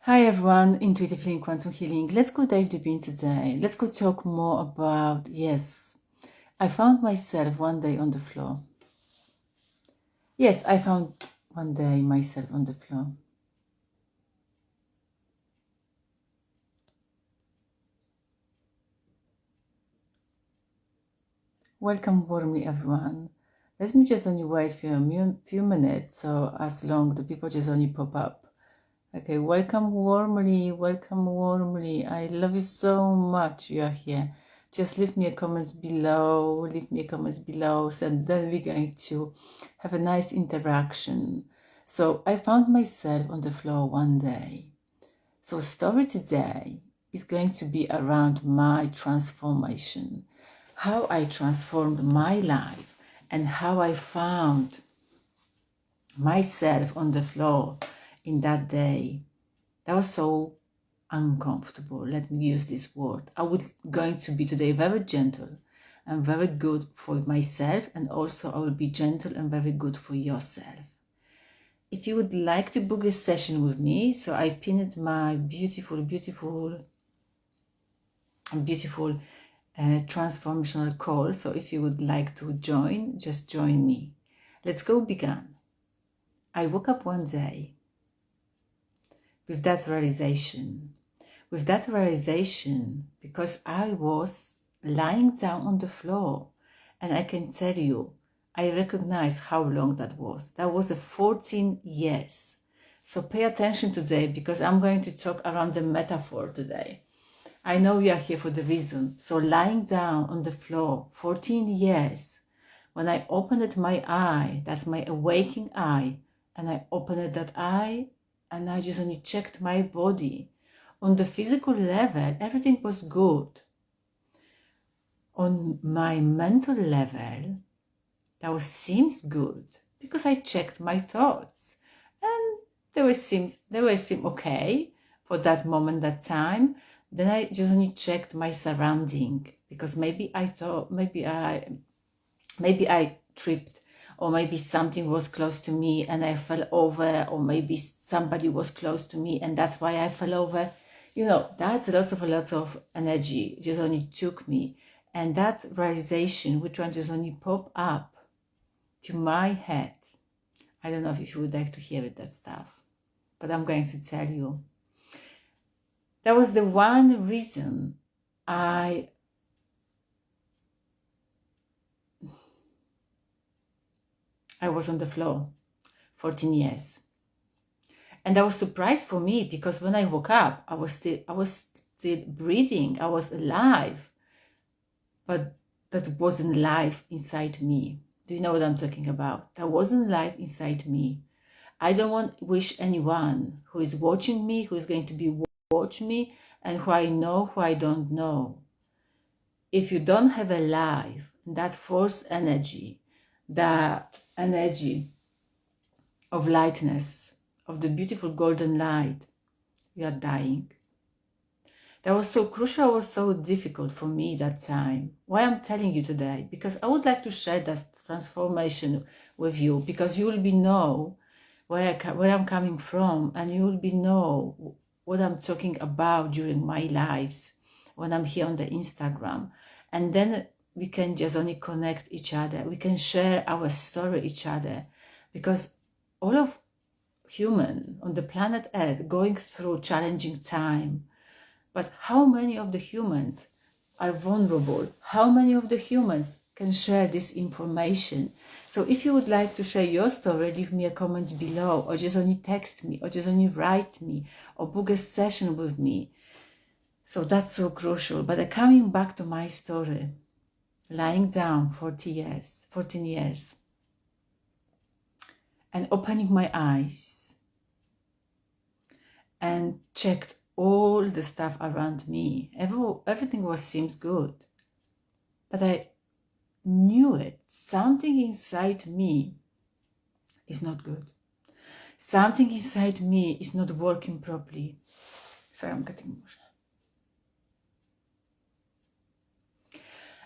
Hi everyone, intuitively in quantum healing. Let's go dive deep in today. Let's go talk more about, yes, I found myself one day on the floor. Yes, I found one day myself on the floor. Welcome warmly everyone. Let me just only wait for a few minutes, so as long the people just only pop up. Okay, welcome warmly. I love you so much you are here. Just leave me a comments below, and then we're going to have a nice interaction. So I found myself on the floor one day. So story today is going to be around my transformation, how I transformed my life and how I found myself on the floor in that day. That was so uncomfortable. Let me use this word. I would going to be today very gentle and very good for myself, and also I will be gentle and very good for yourself. If you would like to book a session with me, so I pinned my beautiful transformational call. So if you would like to join, just join me. Let's go begin. I woke up one day with that realization. Because I was lying down on the floor, and I can tell you, I recognize how long that was. That was 14 years. So pay attention today, because I'm going to talk around the metaphor today. I know we are here for the reason. So lying down on the floor, 14 years. When I opened my eye, that's my awakening eye, and I opened that eye, and I just only checked my body. On the physical level, everything was good. On my mental level, that seems good, because I checked my thoughts, and they were seem okay for that moment, that time. Then I just only checked my surrounding, because maybe I tripped, or maybe something was close to me and I fell over, or maybe somebody was close to me and that's why I fell over. You know, that's lots of energy just only took me. And that realization, which one just only popped up to my head. I don't know if you would like to hear it, that stuff, but I'm going to tell you. That was the one reason I was on the floor 14 years. And that was surprise for me, because when I woke up, I was still breathing, I was alive, but that wasn't life inside me. Do you know what I'm talking about? That wasn't life inside me. I don't want wish anyone who is watching me, who is going to be watch me, and who I know, who I don't know. If you don't have a life, that force energy, that energy of lightness, of the beautiful golden light, you are dying. That was so crucial, was so difficult for me that time. Why I'm telling you today? Because I would like to share that transformation with you, because you will be know where I'm coming from, and you will be know what I'm talking about during my lives when I'm here on the Instagram. And then we can just only connect each other. We can share our story each other, because all of human on the planet Earth going through challenging time. But how many of the humans are vulnerable? How many of the humans can share this information? So if you would like to share your story, leave me a comment below, or just only text me, or just only write me, or book a session with me. So that's so crucial. But coming back to my story, lying down 14 years, and opening my eyes and checked all the stuff around me. Everything seems good. But I knew it. Something inside me is not good. Something inside me is not working properly. Sorry, I'm getting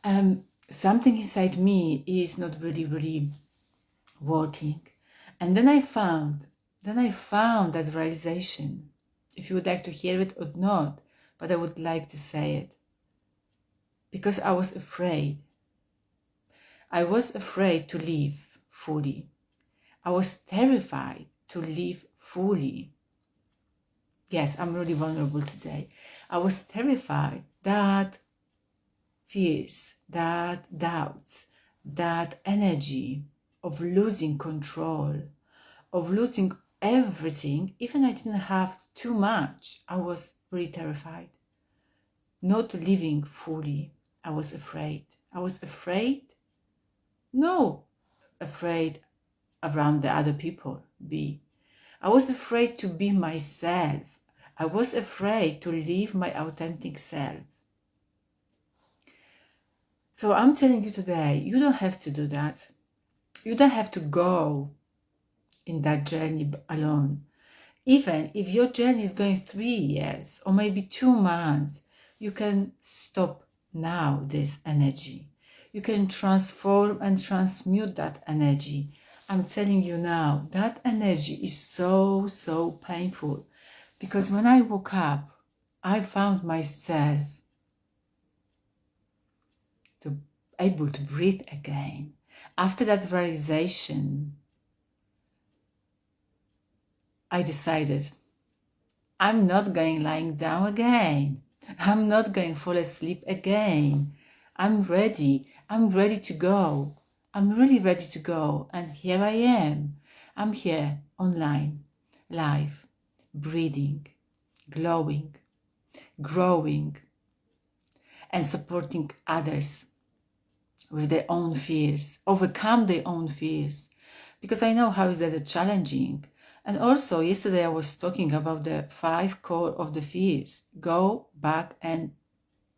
emotional. Something inside me is not really working. And then I found that realization. if you would like to hear it or not, but I would like to say it. Because I was afraid. I was afraid to live fully. I was terrified to live fully. Yes, I'm really vulnerable today. I was terrified that fears, that doubts, that energy of losing control, of losing everything, even I didn't have too much. I was really terrified. Not living fully. I was afraid. I was afraid. No, afraid around the other people. I was afraid to be myself. I was afraid to live my authentic self. So I'm telling you today, you don't have to do that. You don't have to go in that journey alone. Even if your journey is going 3 years or maybe 2 months, you can stop now this energy. You can transform and transmute that energy. I'm telling you now, that energy is so, so painful. Because when I woke up, I found myself able to breathe again. After that realization, I decided I'm not going lying down again. I'm not going fall asleep again. I'm ready. I'm ready to go. I'm really ready to go. And here I am. I'm here online, live, breathing, glowing, growing, and supporting others with their own fears, overcome their own fears. Because I know how is that challenging. And also, yesterday I was talking about the 5 core of the fears. Go back and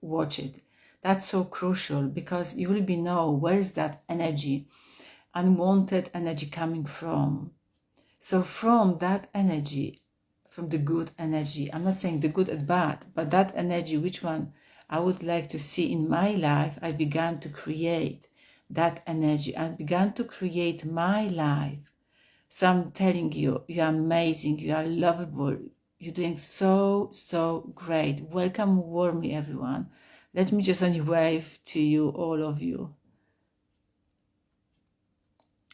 watch it. That's so crucial because you will know where is that energy, unwanted energy coming from. So from that energy, from the good energy, I'm not saying the good and bad, but that energy, which one I would like to see in my life, I began to create that energy. I began to create my life. So I'm telling you, you are amazing, you are lovable, you're doing so, so great. Welcome warmly, everyone. Let me just only wave to you, all of you.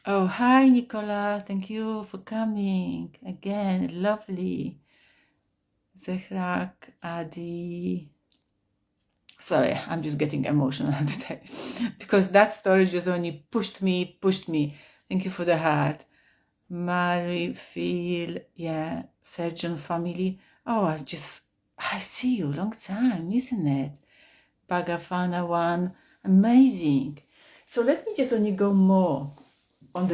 Oh, hi, Nicola. Thank you for coming. Again, lovely. Zehrak, Adi. Sorry, I'm just getting emotional today. Because that story just only pushed me. Thank you for the heart. Mary, Phil, yeah, surgeon family. Oh, I see you, long time, isn't it? Bhagavana one, amazing. So let me just only go more on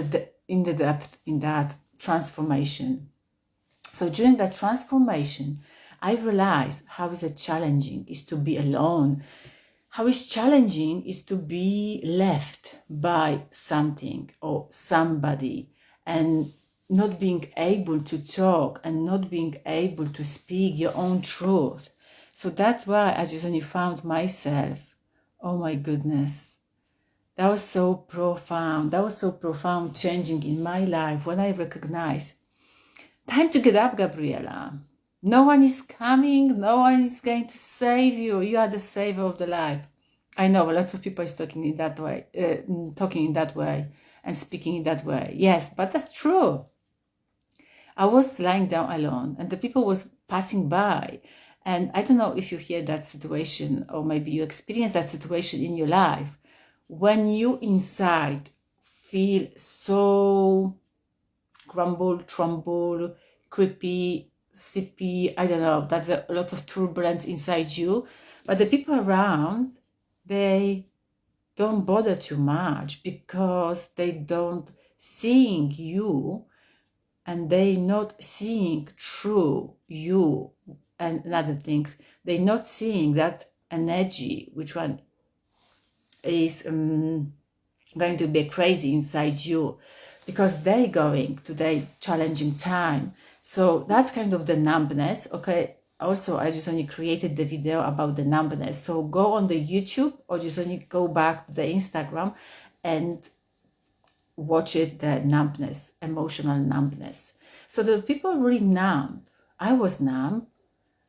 in the depth in that transformation. So during that transformation, I realized how is it challenging is to be alone. How is challenging is to be left by something or somebody and not being able to talk and not being able to speak your own truth. So that's why I just only found myself. Oh my goodness. That was so profound. That was so profound changing in my life when I recognized, time to get up, Gabriela. No one is coming. No one is going to save you. You are the savior of the life. I know lots of people is talking in that way and speaking in that way. Yes, but that's true. I was lying down alone and the people was passing by. And I don't know if you hear that situation or maybe you experience that situation in your life. When you inside feel so trumble, creepy, sippy, I don't know, that's a lot of turbulence inside you. But the people around, they don't bother too much because they don't seeing you and they not seeing through you and other things. They're not seeing that energy, which one is going to be crazy inside you because they're going to their challenging time. So that's kind of the numbness. Okay. Also, I just only created the video about the numbness. So go on the YouTube or just only go back to the Instagram and watch it, the numbness, emotional numbness. So the people really numb. I was numb.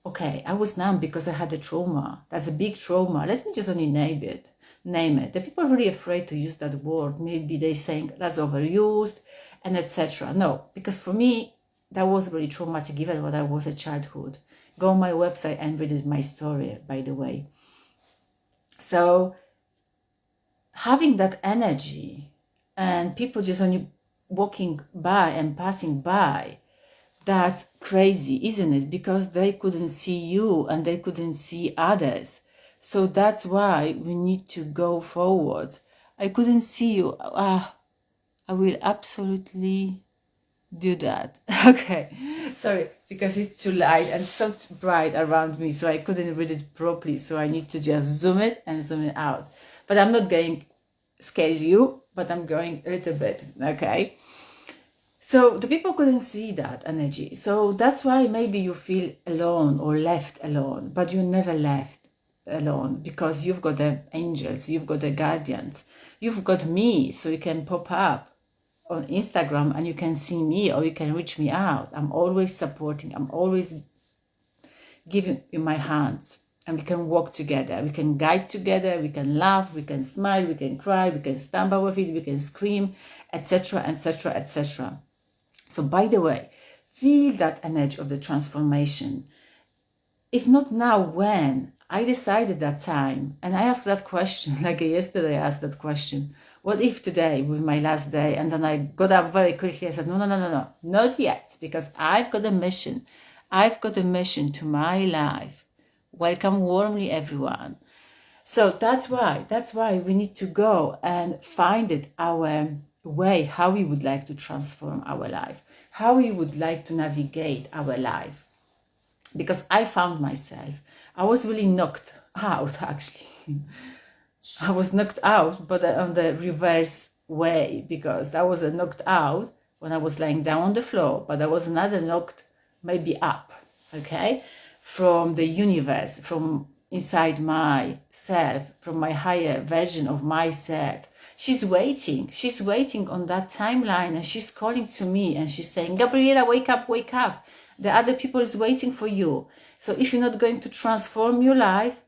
okay, I was numb because I had a trauma. That's a big trauma. Let me just only name it. The people are really afraid to use that word. Maybe they saying that's overused and etc. No, because for me, that was really traumatic even when I was a childhood. Go on my website and read my story, by the way. So having that energy and people just only walking by and passing by, that's crazy, isn't it? Because they couldn't see you and they couldn't see others. So that's why we need to go forward. I couldn't see you. I will absolutely do that. Okay, sorry, because it's too light and so bright around me, so I couldn't read it properly. So I need to just zoom it and zoom it out. But I'm not going scare you, but I'm going a little bit. Okay. So the people couldn't see that energy. So that's why maybe you feel alone or left alone, but you never left alone because you've got the angels, you've got the guardians, you've got me, so you can pop up on Instagram and you can see me or you can reach me out. I'm always supporting, I'm always giving you my hands and we can walk together, we can guide together, we can laugh, we can smile, we can cry, we can stamp our feet, we can scream, etc., etc., etc. So by the way, feel that energy of the transformation. If not now, when? I decided that time and I asked that question, like yesterday I asked that question. What if today with my last day? And then I got up very quickly. I said, no, not yet, because I've got a mission. I've got a mission to my life. Welcome warmly, everyone. So that's why we need to go and find it, our way, how we would like to transform our life, how we would like to navigate our life. Because I found myself, I was really knocked out, actually. I was knocked out, but on the reverse way, because I was knocked out when I was lying down on the floor, but there was another knocked maybe up, okay, from the universe, from inside myself, from my higher version of myself. She's waiting on that timeline and she's calling to me and she's saying, Gabriela, wake up, wake up. The other people is waiting for you. So if you're not going to transform your life,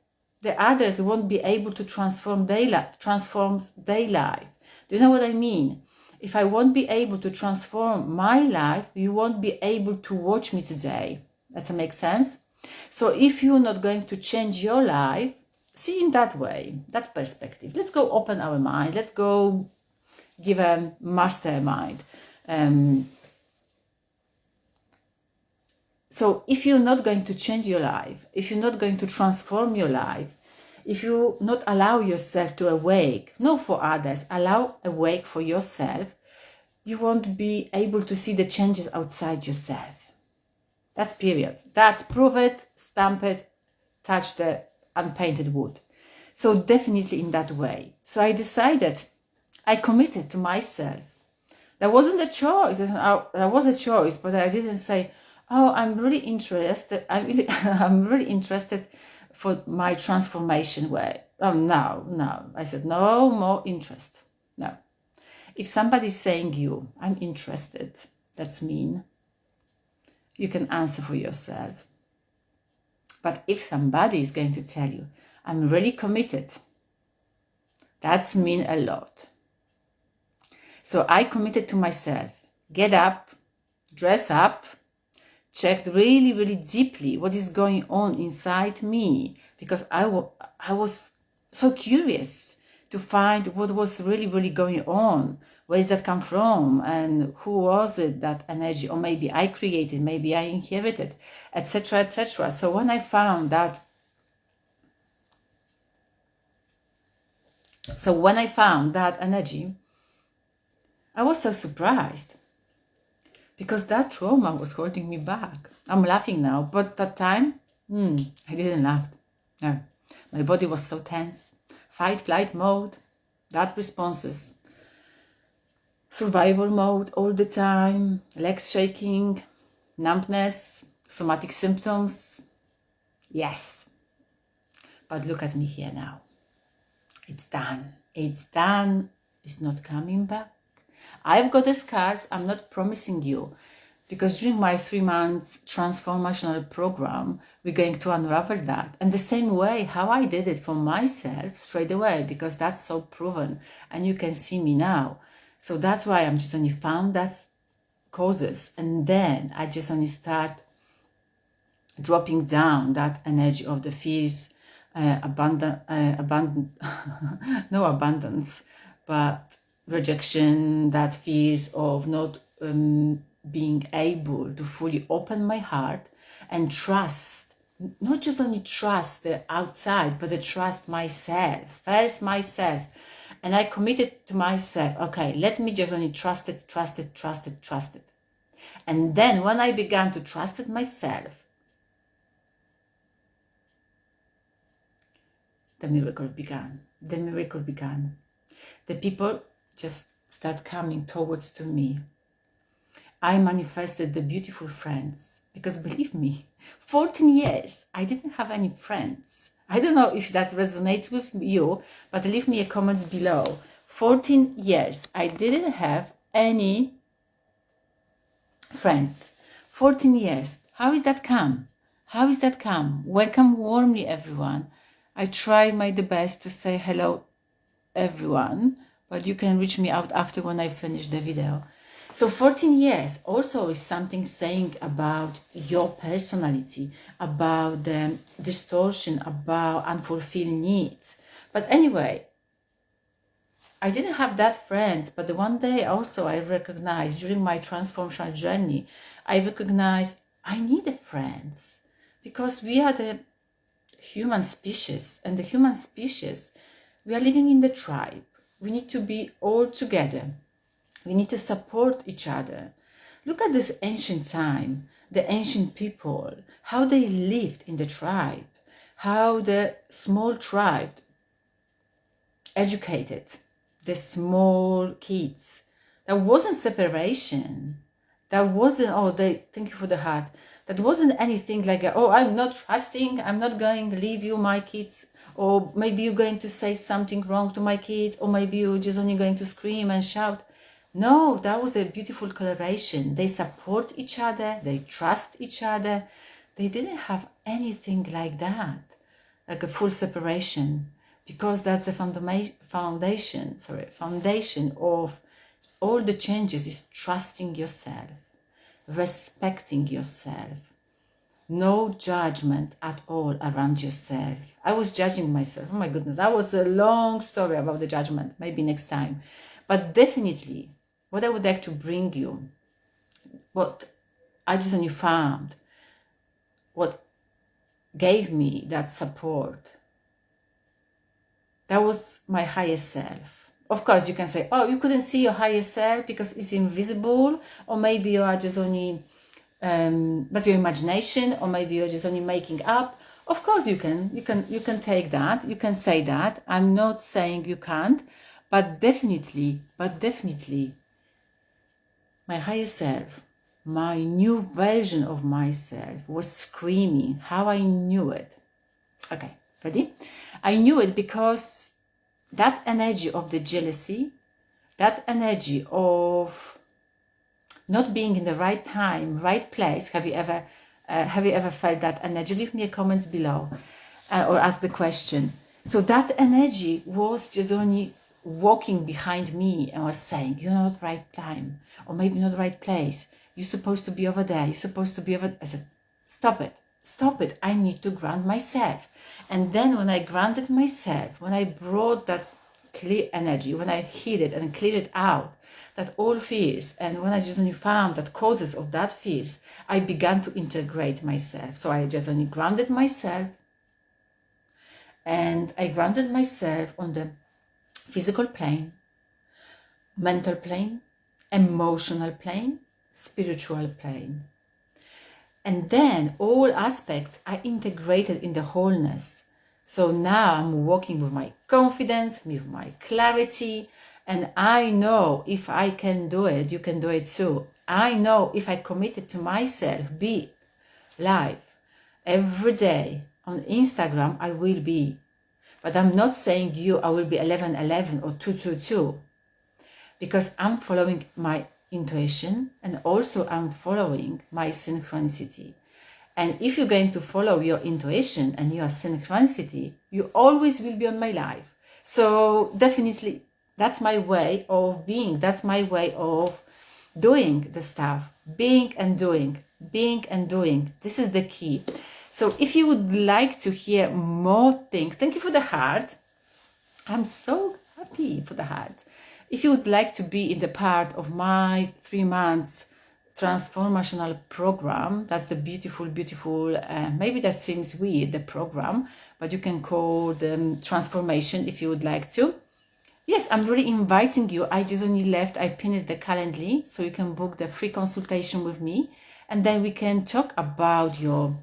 the others won't be able to transform their life. Do you know what I mean? If I won't be able to transform my life, you won't be able to watch me today. Does that make sense? So if you're not going to change your life, see in that way, that perspective. Let's go open our mind. Let's go give a mastermind. So if you're not going to change your life, if you're not going to transform your life, if you not allow yourself to awake, not for others, allow awake for yourself, you won't be able to see the changes outside yourself. That's period. That's prove it, stamp it, touch the unpainted wood. So definitely in that way. So I decided, I committed to myself. There wasn't a choice. There was a choice, but I didn't say, oh, I'm really interested. I'm really interested for my transformation way. Oh, no. I said, no more interest. No. If somebody's saying you, I'm interested, that's mean. You can answer for yourself. But if somebody is going to tell you, I'm really committed, that's mean a lot. So I committed to myself. Get up, dress up, checked really, really deeply what is going on inside me, because I was so curious to find what was really, really going on. Where does that come from? And who was it, that energy? Or maybe I created, maybe I inherited, etc., etc. So when I found that, energy, I was so surprised. Because that trauma was holding me back. I'm laughing now, but that time, I didn't laugh. No, my body was so tense. Fight, flight mode, that responses. Survival mode all the time, legs shaking, numbness, somatic symptoms. Yes. But look at me here now. It's done. It's done. It's not coming back. I've got the scars. I'm not promising you Because during my 3 months transformational program, we're going to unravel that. And the same way how I did it for myself straight away, because that's so proven and you can see me now. So that's why I'm just only found that causes, and then I just only start dropping down that energy of the fears, no abundance, but rejection, that fears of not being able to fully open my heart and trust, not just only trust the outside, but the trust myself, first myself. And I committed to myself, okay, let me just only trust it. And then when I began to trust it myself, the miracle began. The miracle began. The people just start coming towards to me. I manifested the beautiful friends, because believe me, 14 years, I didn't have any friends. I don't know if that resonates with you, but leave me a comment below. 14 years, I didn't have any friends. 14 years. How is that come? How is that come? Welcome warmly, everyone. I try my the best to say hello, everyone, but you can reach me out after when I finish the video. So 14 years also is something saying about your personality, about the distortion, about unfulfilled needs. But anyway, I didn't have that friends, but the one day also I recognized during my transformational journey, I recognized I needed friends, because we are the human species, and the human species, we are living in the tribe. We need to be all together. We need to support each other. Look at this ancient time, the ancient people, how they lived in the tribe, how the small tribe educated the small kids. There wasn't separation. There wasn't, thank you for the heart. That wasn't anything like, oh, I'm not trusting, I'm not going to leave you, my kids, or maybe you're going to say something wrong to my kids, or maybe you're just only going to scream and shout. No, that was a beautiful collaboration. They support each other, they trust each other. They didn't have anything like that, like a full separation, because that's the foundation of all the changes is trusting yourself, respecting yourself, no judgment at all around yourself. I was judging myself. Oh my goodness, that was a long story about the judgment, maybe next time. But definitely, what I would like to bring you, what I just only found, what gave me that support, that was my higher self. Of course, you can say, oh, you couldn't see your higher self because it's invisible, or maybe you are just only, that's your imagination, or maybe you're just only making up. Of course, you can take that, you can say that. I'm not saying you can't, but definitely, my higher self, my new version of myself was screaming. How I knew it? Okay, ready? I knew it because that energy of the jealousy, that energy of not being in the right time, right place. Have you ever felt that energy? Leave me a comments below, or ask the question. So that energy was just only walking behind me and was saying, you're not right time, or maybe not right place. You're supposed to be over there. You're supposed to be over. I said, stop it. I need to ground myself. And then when I grounded myself, when I brought that clear energy, when I hid it and cleared it out, that all fears, and when I just only found that causes of that fears, I began to integrate myself. So I just only grounded myself, and I grounded myself on the physical plane, mental plane, emotional plane, spiritual plane. And then all aspects are integrated in the wholeness. So now I'm walking with my confidence, with my clarity, and I know if I can do it, you can do it too. I know if I committed to myself, be live every day on Instagram, I will be. But I'm not saying I will be 1111 or 222, because I'm following my intuition, and also I'm following my synchronicity. And if you're going to follow your intuition and your synchronicity, you always will be on my life. So definitely, that's my way of being. That's my way of doing the stuff. Being and doing. Being and doing. This is the key. So if you would like to hear more things, thank you for the heart. I'm so happy for the heart. If you would like to be in the part of my 3 months transformational program, that's the beautiful, maybe that seems weird, the program, but you can call them transformation if you would like to. Yes, I'm really inviting you. I just only left, I pinned the Calendly, so you can book the free consultation with me, and then we can talk about your ...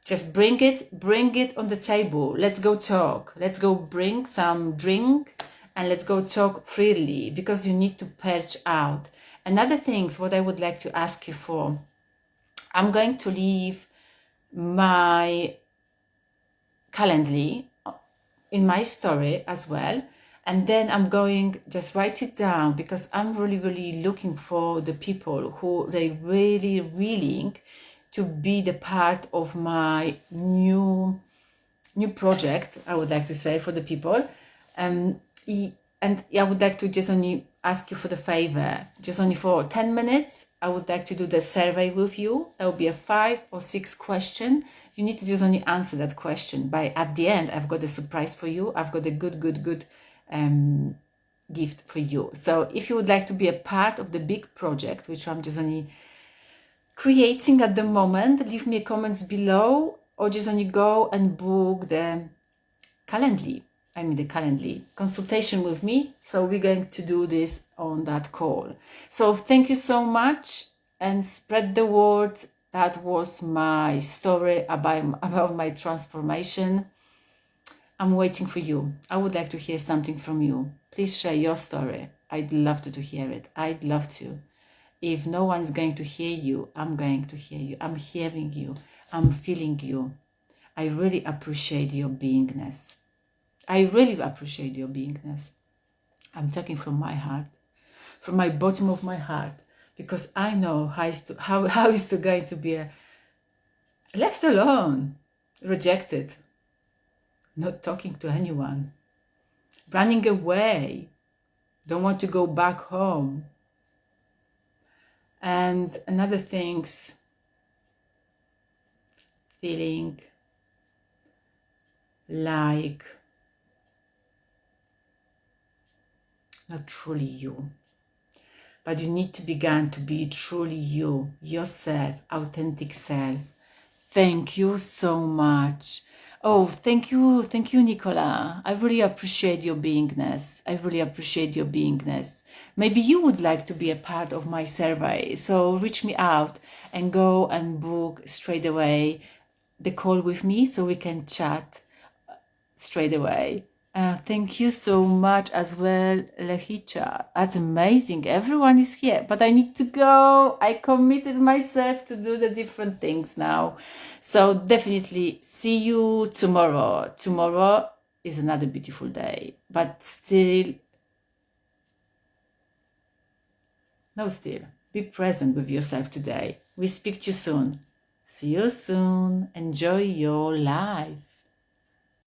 Just bring it on the table. Let's go talk. Let's go bring some drink and let's go talk freely, because you need to purge out. Another things what I would like to ask you for, I'm going to leave my Calendly in my story as well. And then I'm going, just write it down, because I'm really looking for the people who they really willing to be the part of my new project, I would like to say, for the people. And I would like to just only ask you for the favor, just only for 10 minutes, I would like to do the survey with you. There will be a 5 or 6 question. You need to just only answer that question. At the end, I've got a surprise for you. I've got a good gift for you. So if you would like to be a part of the big project, which I'm just only creating at the moment, leave me comments below, or just only go and book the Calendly consultation with me. So we're going to do this on that call. So thank you so much, and spread the word. That was my story about my transformation. I'm waiting for you. I would like to hear something from you. Please share your story. I'd love to hear it. I'd love to. If no one's going to hear you, I'm going to hear you. I'm hearing you. I'm feeling you. I really appreciate your beingness. I really appreciate your beingness. I'm talking from my heart, from my bottom of my heart, because I know how is to going to be left alone, rejected, not talking to anyone, running away, don't want to go back home. And another things, feeling like not truly you, but you need to begin to be truly you, yourself, authentic self. Thank you so much. Oh, thank you, Nicola. I really appreciate your beingness. I really appreciate your beingness. Maybe you would like to be a part of my survey, so reach me out and go and book straight away the call with me, so we can chat straight away. Thank you so much as well, Lehicha. That's amazing. Everyone is here, but I need to go. I committed myself to do the different things now. So definitely see you tomorrow. Tomorrow is another beautiful day, but still, be present with yourself today. We speak to you soon. See you soon. Enjoy your life.